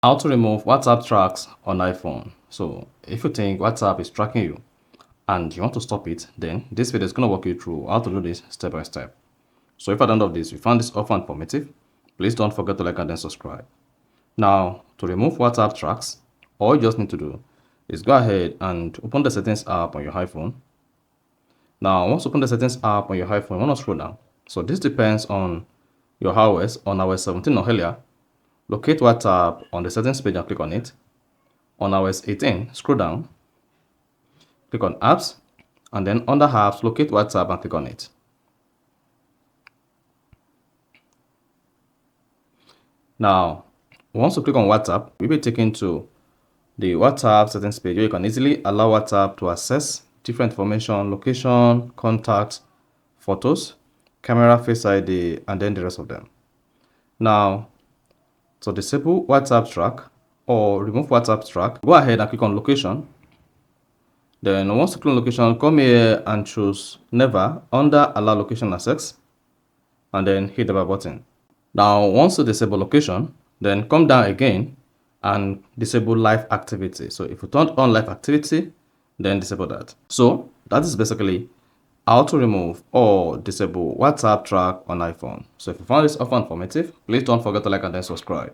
How to remove WhatsApp tracks on iPhone. So if you think WhatsApp is tracking you and you want to stop it, then this video is going to walk you through how to do this step by step. So if at the end of this you found this offer informative, please don't forget to like and then subscribe. Now, to remove WhatsApp tracks, all you just need to do is go ahead and open the settings app on your iPhone. Now, once you open the settings app on your iPhone, you want to scroll down. So this depends on your iOS. On iOS 17 or earlier, locate WhatsApp on the settings page and click on it. On iOS 18, scroll down, click on apps, and then under apps, locate WhatsApp and click on it. Now, once you click on WhatsApp, you'll be taken to the WhatsApp settings page where you can easily allow WhatsApp to access different information, location, contacts, photos, camera, face ID, and then the rest of them. Now, to disable WhatsApp track or remove WhatsApp track, go ahead and click on location. Then once you click on location, come here and choose never under allow location access, and then hit the button. Now, once you disable location, then come down again and disable live activity. So if you turn on live activity, then disable that. So that is basically how to remove or disable WhatsApp track on iPhone. So if you found this offer informative, please don't forget to like and then subscribe.